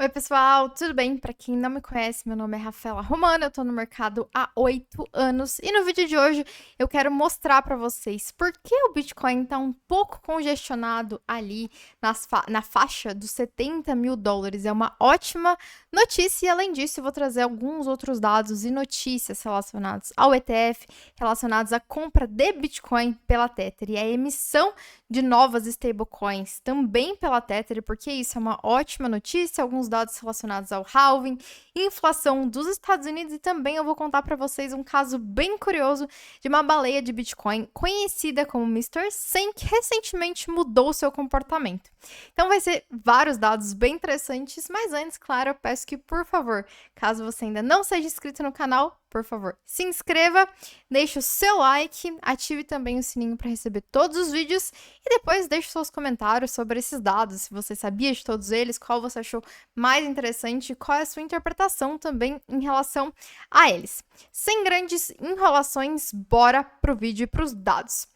Oi, pessoal, tudo bem? Para quem não me conhece, meu nome é Rafaela Romana, eu tô no mercado há 8 anos e no vídeo de hoje eu quero mostrar para vocês por que o Bitcoin tá um pouco congestionado ali na faixa dos 70 mil dólares. É uma ótima notícia e, além disso, eu vou trazer alguns outros dados e notícias relacionados ao ETF, relacionados à compra de Bitcoin pela Tether e a emissão de novas stablecoins também pela Tether, porque isso é uma ótima notícia, alguns dados relacionados ao halving, inflação dos Estados Unidos e também eu vou contar para vocês um caso bem curioso de uma baleia de Bitcoin conhecida como Mr. Sam, que recentemente mudou seu comportamento. Então vai ser vários dados bem interessantes, mas antes, claro, eu peço que, por favor, caso você ainda não seja inscrito no canal, por favor, se inscreva, deixe o seu like, ative também o sininho para receber todos os vídeos e depois deixe seus comentários sobre esses dados, se você sabia de todos eles, qual você achou mais interessante e qual é a sua interpretação também em relação a eles. Sem grandes enrolações, bora pro vídeo e pros dados.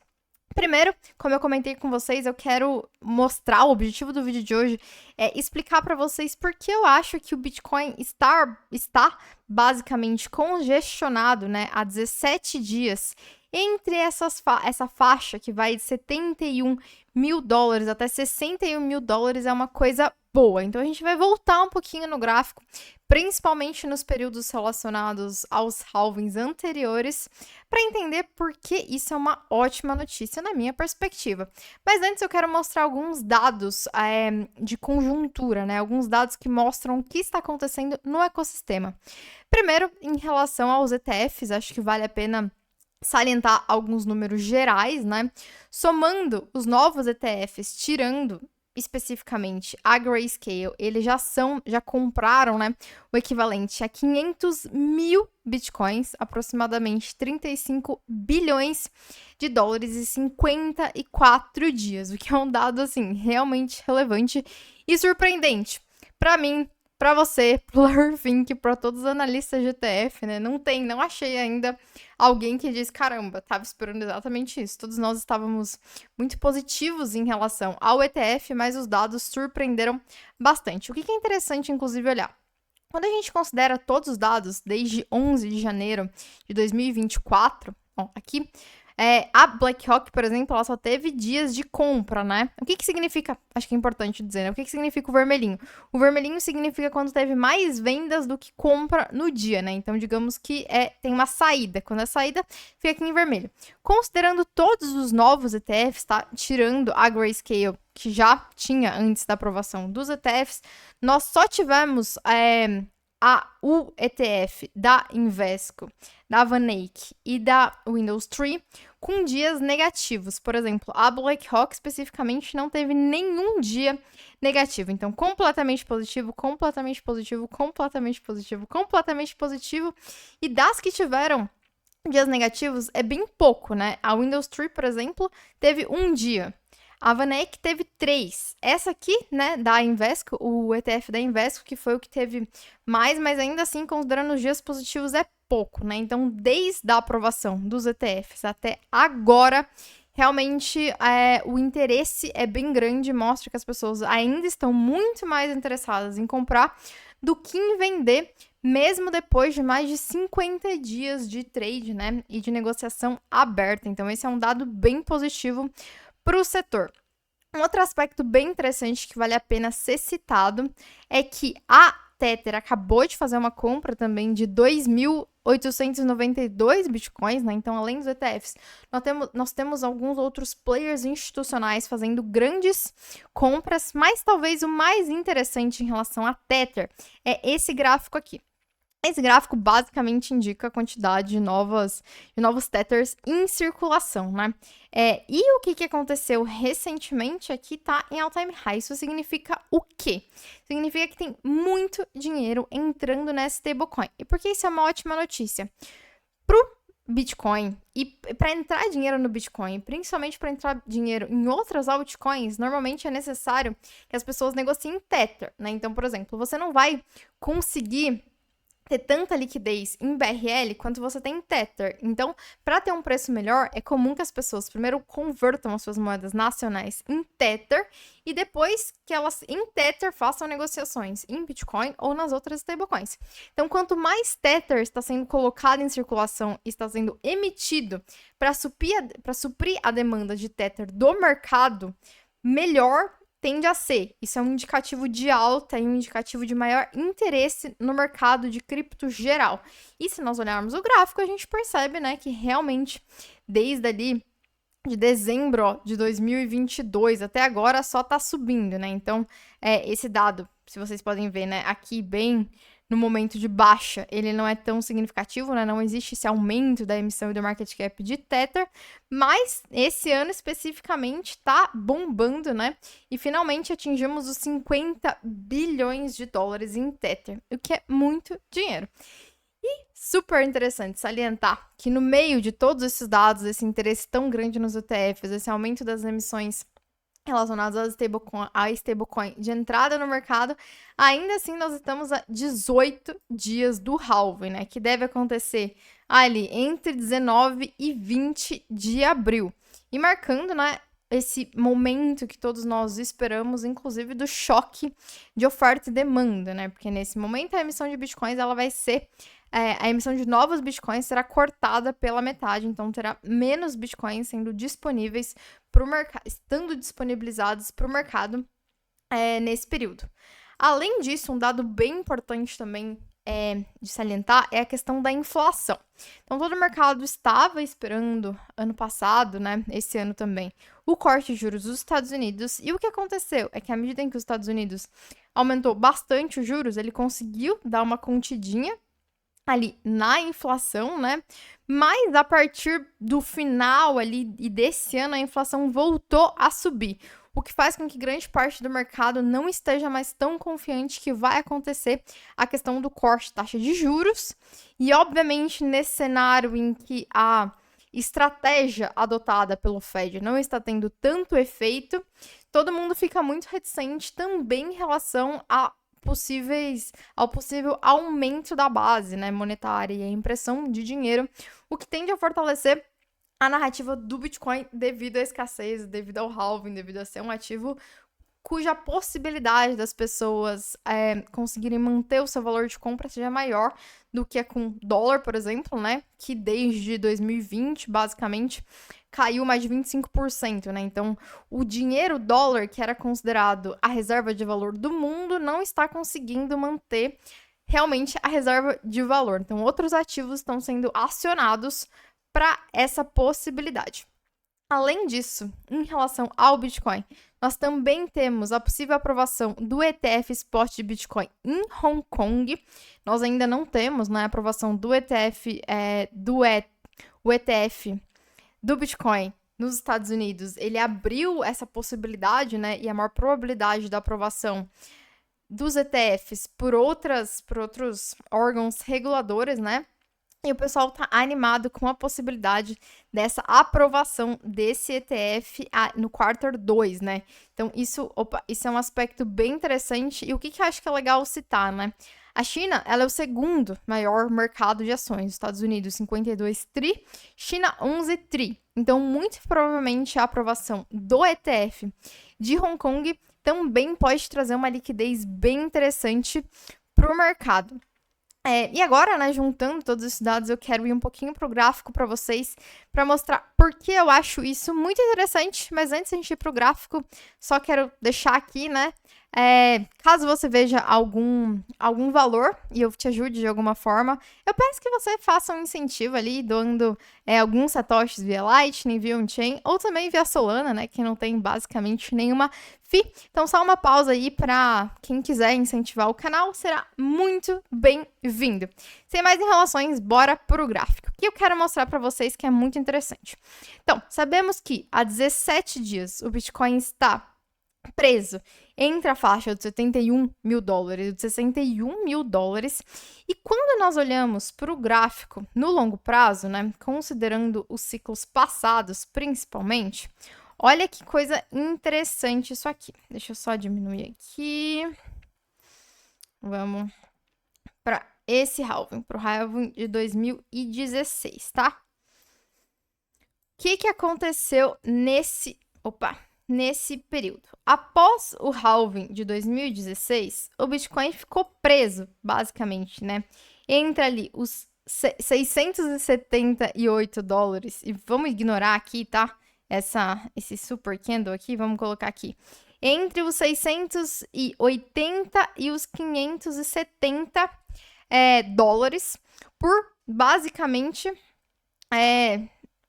Primeiro, como eu comentei com vocês, eu quero mostrar, o objetivo do vídeo de hoje é explicar para vocês por que eu acho que o Bitcoin está basicamente congestionado, né, há 17 dias entre essa faixa que vai de 71 mil dólares até 61 mil dólares é uma coisa boa. Então a gente vai voltar um pouquinho no gráfico, principalmente nos períodos relacionados aos halvings anteriores, para entender por que isso é uma ótima notícia na minha perspectiva. Mas antes eu quero mostrar alguns dados de conjuntura, né? Alguns dados que mostram o que está acontecendo no ecossistema. Primeiro, em relação aos ETFs, acho que vale a pena salientar alguns números gerais, né? Somando os novos ETFs, tirando especificamente a Grayscale, eles já compraram, né, o equivalente a 500 mil bitcoins, aproximadamente 35 bilhões de dólares em 54 dias, o que é um dado, assim, realmente relevante e surpreendente. Para mim, para você, pro Larry Fink, para todos os analistas de ETF, né? Não achei ainda alguém que diz, caramba, tava esperando exatamente isso. Todos nós estávamos muito positivos em relação ao ETF, mas os dados surpreenderam bastante. O que é interessante, inclusive, olhar. Quando a gente considera todos os dados desde 11 de janeiro de 2024, ó, aqui, a BlackRock, por exemplo, ela só teve dias de compra, né? O que significa? Acho que é importante dizer, né? O que significa o vermelhinho? O vermelhinho significa quando teve mais vendas do que compra no dia, né? Então, digamos que tem uma saída. Quando é saída, fica aqui em vermelho. Considerando todos os novos ETFs, tá? Tirando a Grayscale, que já tinha antes da aprovação dos ETFs, nós só tivemos o ETF da Invesco, da VanEck e da Windows Tree com dias negativos. Por exemplo, a BlackRock especificamente não teve nenhum dia negativo. Então, completamente positivo, completamente positivo, completamente positivo, completamente positivo. E das que tiveram dias negativos é bem pouco, né? A Windows Tree, por exemplo, teve um dia. A VanEck teve 3. Essa aqui, né, da Invesco, o ETF da Invesco, que foi o que teve mais, mas ainda assim, considerando os dias positivos, é pouco, né? Então, desde a aprovação dos ETFs até agora, realmente o interesse é bem grande, mostra que as pessoas ainda estão muito mais interessadas em comprar do que em vender, mesmo depois de mais de 50 dias de trade, né, e de negociação aberta. Então, esse é um dado bem positivo para o setor. Um outro aspecto bem interessante que vale a pena ser citado é que a Tether acabou de fazer uma compra também de 2.892 bitcoins, né? Então, além dos ETFs, nós temos alguns outros players institucionais fazendo grandes compras, mas talvez o mais interessante em relação à Tether é esse gráfico aqui. Esse gráfico basicamente indica a quantidade de novos Tethers em circulação, né? E o que aconteceu recentemente é que tá em all-time high. Isso significa o quê? Significa que tem muito dinheiro entrando nessa stablecoin. E por que isso é uma ótima notícia? Pro Bitcoin e para entrar dinheiro no Bitcoin, principalmente para entrar dinheiro em outras altcoins, normalmente é necessário que as pessoas negociem Tether, né? Então, por exemplo, você não vai conseguir ter tanta liquidez em BRL quanto você tem em Tether. Então, para ter um preço melhor, é comum que as pessoas primeiro convertam as suas moedas nacionais em Tether e depois que elas em Tether façam negociações em Bitcoin ou nas outras stablecoins. Então, quanto mais Tether está sendo colocado em circulação e está sendo emitido para suprir a demanda de Tether do mercado, melhor tende a ser. Isso é um indicativo de alta e um indicativo de maior interesse no mercado de cripto geral. E se nós olharmos o gráfico, a gente percebe, né, que realmente desde ali de dezembro, ó, de 2022 até agora só tá subindo, né? Então, esse dado, se vocês podem ver, né, aqui bem no momento de baixa, ele não é tão significativo, né? Não existe esse aumento da emissão e do market cap de Tether, mas esse ano especificamente tá bombando, né? E finalmente atingimos os 50 bilhões de dólares em Tether, o que é muito dinheiro. Super interessante salientar que no meio de todos esses dados, esse interesse tão grande nos ETFs, esse aumento das emissões relacionadas à stablecoin de entrada no mercado, ainda assim nós estamos a 18 dias do halving, né? Que deve acontecer ali entre 19 e 20 de abril. E marcando, né, esse momento que todos nós esperamos, inclusive do choque de oferta e demanda, né? Porque nesse momento a emissão de bitcoins ela vai ser a emissão de novos bitcoins será cortada pela metade, então terá menos bitcoins sendo disponíveis para o mercado, estando disponibilizados para o mercado nesse período. Além disso, um dado bem importante também de salientar é a questão da inflação. Então, todo o mercado estava esperando ano passado, né, esse ano também, o corte de juros dos Estados Unidos. E o que aconteceu é que à medida em que os Estados Unidos aumentou bastante os juros, ele conseguiu dar uma contidinha ali na inflação, né? Mas a partir do final ali e desse ano a inflação voltou a subir, o que faz com que grande parte do mercado não esteja mais tão confiante que vai acontecer a questão do corte de taxa de juros. E obviamente nesse cenário em que a estratégia adotada pelo Fed não está tendo tanto efeito, todo mundo fica muito reticente também em relação ao possível aumento da base, né, monetária e a impressão de dinheiro, o que tende a fortalecer a narrativa do Bitcoin devido à escassez, devido ao halving, devido a ser um ativo cuja possibilidade das pessoas conseguirem manter o seu valor de compra seja maior do que com dólar, por exemplo, né, que desde 2020, basicamente, caiu mais de 25%, né? Então, o dinheiro dólar, que era considerado a reserva de valor do mundo, não está conseguindo manter realmente a reserva de valor. Então, outros ativos estão sendo acionados para essa possibilidade. Além disso, em relação ao Bitcoin, nós também temos a possível aprovação do ETF Spot de Bitcoin em Hong Kong. Nós ainda não temos, né, a aprovação do ETF, o ETF do Bitcoin nos Estados Unidos. Ele abriu essa possibilidade, né, e a maior probabilidade da aprovação dos ETFs por outros órgãos reguladores, né? E o pessoal tá animado com a possibilidade dessa aprovação desse ETF no quarter 2, né? Então, isso é um aspecto bem interessante. E o que eu acho que é legal citar, né? A China, ela é o segundo maior mercado de ações. Estados Unidos, 52 tri. China, 11 tri. Então, muito provavelmente, a aprovação do ETF de Hong Kong também pode trazer uma liquidez bem interessante para o mercado. E agora, né, juntando todos esses dados, eu quero ir um pouquinho pro gráfico para vocês, para mostrar por que eu acho isso muito interessante. Mas antes de a gente ir pro gráfico, só quero deixar aqui, né, caso você veja algum valor e eu te ajude de alguma forma, eu peço que você faça um incentivo ali, doando alguns satoshis via Lightning, via on-chain, ou também via Solana, né, que não tem basicamente nenhuma FII. Então, só uma pausa aí para quem quiser incentivar o canal, será muito bem-vindo. Sem mais enrolações, bora pro gráfico, que eu quero mostrar para vocês que é muito interessante. Então, sabemos que há 17 dias o Bitcoin está preso entre a faixa de 71 mil dólares e de 61 mil dólares. E quando nós olhamos para o gráfico no longo prazo, né, considerando os ciclos passados principalmente, olha que coisa interessante isso aqui. Deixa eu só diminuir aqui. Vamos para esse halving, pro halving de 2016, tá? O que aconteceu nesse período? Após o halving de 2016, o Bitcoin ficou preso, basicamente, né? Entre ali os $678, e vamos ignorar aqui, tá? Esse super candle aqui, vamos colocar aqui. Entre os 680 e os 570 dólares por, basicamente,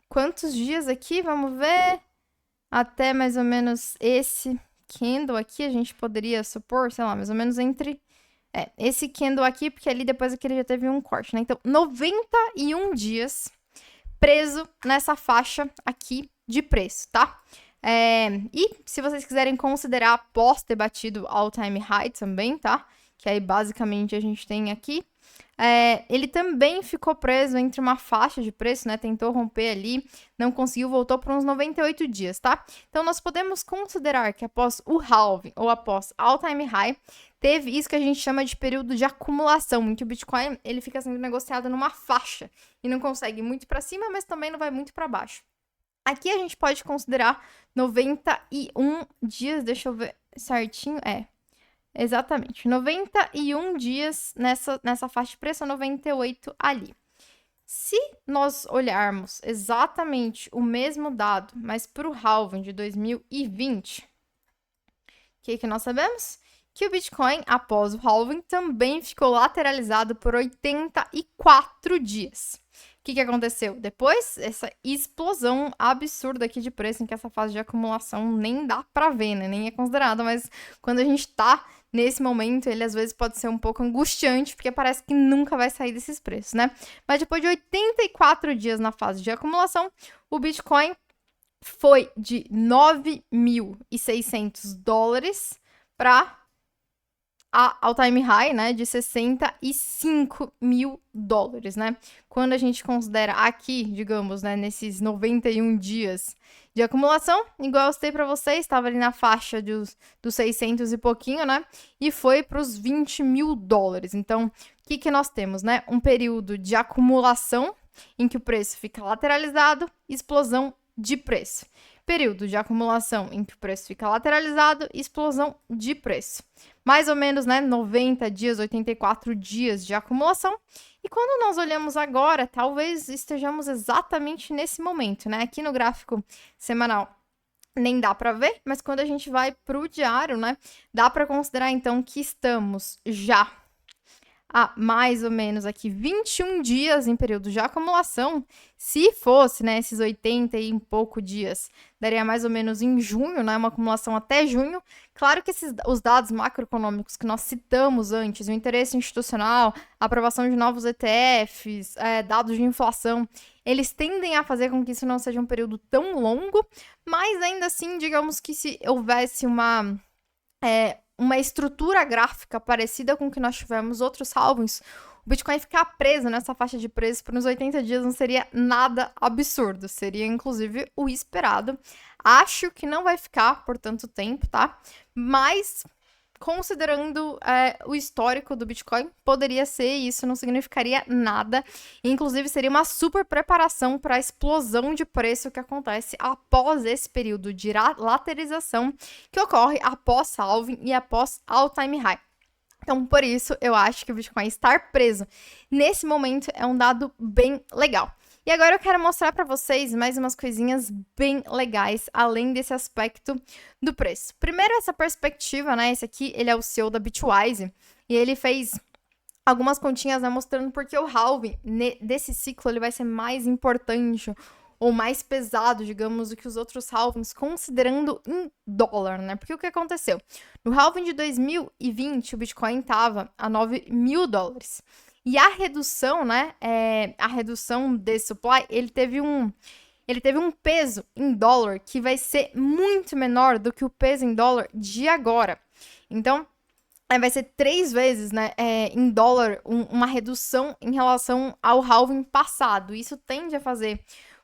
quantos dias aqui? Vamos ver. Até mais ou menos esse candle aqui, a gente poderia supor, sei lá, mais ou menos entre... esse candle aqui, porque ali depois aqui ele já teve um corte, né? Então, 91 dias preso nessa faixa aqui de preço, tá? E se vocês quiserem considerar após ter batido all-time high também, tá? Que aí basicamente a gente tem aqui. Ele também ficou preso entre uma faixa de preço, né? Tentou romper ali, não conseguiu, voltou por uns 98 dias, tá? Então, nós podemos considerar que após o halving ou após all-time high, teve isso que a gente chama de período de acumulação, em que o Bitcoin ele fica sendo negociado numa faixa e não consegue ir muito para cima, mas também não vai muito para baixo. Aqui a gente pode considerar 91 dias, deixa eu ver certinho, exatamente, 91 dias nessa faixa de preço, 98 ali. Se nós olharmos exatamente o mesmo dado, mas para o halving de 2020, o que nós sabemos? Que o Bitcoin, após o halving, também ficou lateralizado por 84 dias. O que aconteceu? Depois, essa explosão absurda aqui de preço, em que essa fase de acumulação nem dá pra ver, né? Nem é considerada, mas quando a gente tá nesse momento, ele às vezes pode ser um pouco angustiante, porque parece que nunca vai sair desses preços, né? Mas depois de 84 dias na fase de acumulação, o Bitcoin foi de 9.600 dólares para ao time high, né, de 65 mil dólares, né? Quando a gente considera aqui, digamos, né, nesses 91 dias de acumulação, igual eu citei para vocês, estava ali na faixa dos 600 e pouquinho, né? E foi para os 20 mil dólares. Então, o que nós temos, né? Um período de acumulação em que o preço fica lateralizado, explosão de preço. Período de acumulação em que o preço fica lateralizado, explosão de preço. Mais ou menos, né, 90 dias, 84 dias de acumulação. E quando nós olhamos agora, talvez estejamos exatamente nesse momento, né? Aqui no gráfico semanal nem dá para ver, mas quando a gente vai para o diário, né, dá para considerar então que estamos já há mais ou menos aqui 21 dias em período de acumulação. Se fosse, né, esses 80 e um pouco dias, daria mais ou menos em junho, né, uma acumulação até junho. Claro que os dados macroeconômicos que nós citamos antes, o interesse institucional, a aprovação de novos ETFs, dados de inflação, eles tendem a fazer com que isso não seja um período tão longo, mas ainda assim, digamos que se houvesse uma estrutura gráfica parecida com o que nós tivemos outros halvings, o Bitcoin ficar preso nessa faixa de preço por uns 80 dias não seria nada absurdo, seria inclusive o esperado. Acho que não vai ficar por tanto tempo, tá? Mas considerando o histórico do Bitcoin, poderia ser, e isso não significaria nada. Inclusive, seria uma super preparação para a explosão de preço que acontece após esse período de lateralização que ocorre após halving e após all-time high. Então, por isso, eu acho que o Bitcoin estar preso nesse momento é um dado bem legal. E agora eu quero mostrar para vocês mais umas coisinhas bem legais, além desse aspecto do preço. Primeiro, essa perspectiva, né? Esse aqui, ele é o CEO da Bitwise, e ele fez algumas continhas, né, mostrando porque o halving desse ciclo ele vai ser mais importante ou mais pesado, digamos, do que os outros halvings, considerando em dólar, né? Porque o que aconteceu? No halving de 2020, o Bitcoin estava a 9 mil dólares. E a redução, né, a redução desse supply, ele teve um peso em dólar que vai ser muito menor do que o peso em dólar de agora. Então, vai ser 3 vezes, né, em dólar, uma redução em relação ao halving passado. Isso tende a fazer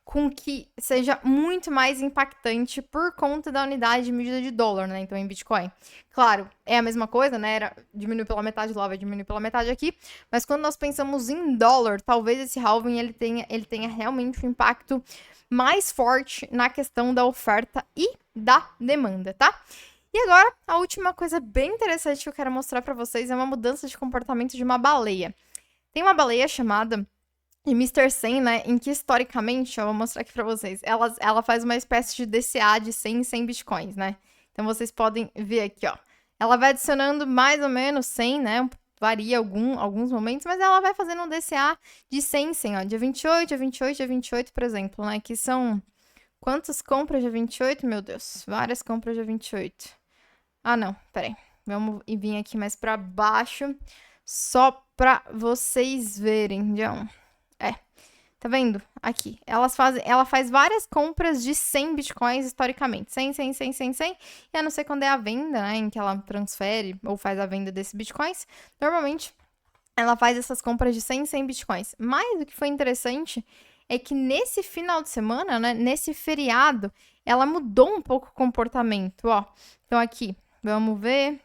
com que seja muito mais impactante por conta da unidade de medida de dólar, né? Então, em Bitcoin. Claro, é a mesma coisa, né? Diminuiu pela metade lá, vai diminuir pela metade aqui. Mas quando nós pensamos em dólar, talvez esse halving ele tenha realmente um impacto mais forte na questão da oferta e da demanda, tá? E agora, a última coisa bem interessante que eu quero mostrar pra vocês é uma mudança de comportamento de uma baleia. Tem uma baleia chamada de Mr. 100, né, em que historicamente, eu vou mostrar aqui pra vocês, ela faz uma espécie de DCA de 100 em 100 bitcoins, né? Então vocês podem ver aqui, ó. Ela vai adicionando mais ou menos 100, né? Varia alguns momentos, mas ela vai fazendo um DCA de 100 em 100, ó. Dia 28, dia 28, dia 28, por exemplo, né? Que são quantas compras dia 28? Meu Deus, várias compras dia 28. Ah, não, peraí. Vamos vir aqui mais pra baixo, só pra vocês verem, John. Tá vendo? Aqui. Ela faz várias compras de 100 bitcoins historicamente. 100, 100, 100, 100, 100. E a não ser quando é a venda, né? Em que ela transfere ou faz a venda desses bitcoins. Normalmente, ela faz essas compras de 100, 100 bitcoins. Mas o que foi interessante é que nesse final de semana, né? Nesse feriado, ela mudou um pouco o comportamento, ó. Então, aqui, vamos ver.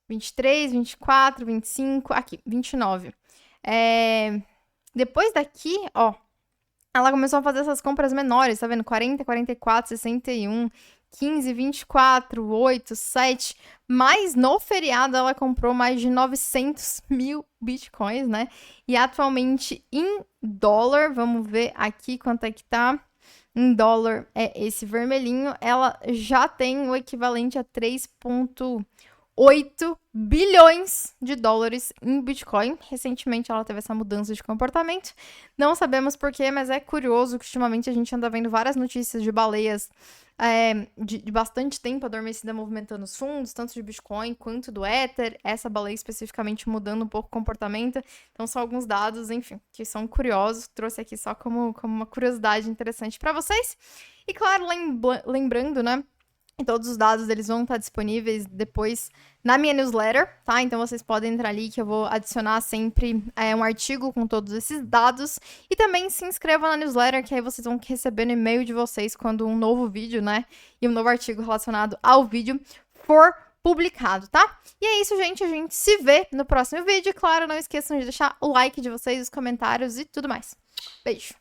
23, 24, 25, aqui, 29. Depois daqui, ó, ela começou a fazer essas compras menores, tá vendo? 40, 44, 61, 15, 24, 8, 7. Mas no feriado ela comprou mais de 900 mil bitcoins, né? E atualmente em dólar, vamos ver aqui quanto é que tá. Em dólar é esse vermelhinho, ela já tem o equivalente a 3,8 bilhões de dólares em Bitcoin. Recentemente ela teve essa mudança de comportamento. Não sabemos porquê, mas é curioso que ultimamente a gente anda vendo várias notícias de baleias de bastante tempo adormecida movimentando os fundos, tanto de Bitcoin quanto do Ether. Essa baleia especificamente mudando um pouco o comportamento. Então são alguns dados, enfim, que são curiosos. Trouxe aqui só como uma curiosidade interessante para vocês. E claro, lembrando, né? E todos os dados eles vão estar disponíveis depois na minha newsletter, tá? Então vocês podem entrar ali que eu vou adicionar sempre um artigo com todos esses dados. E também se inscrevam na newsletter, que aí vocês vão receber no e-mail de vocês quando um novo vídeo, né? E um novo artigo relacionado ao vídeo for publicado, tá? E é isso, gente. A gente se vê no próximo vídeo. E claro, não esqueçam de deixar o like de vocês, os comentários e tudo mais. Beijo!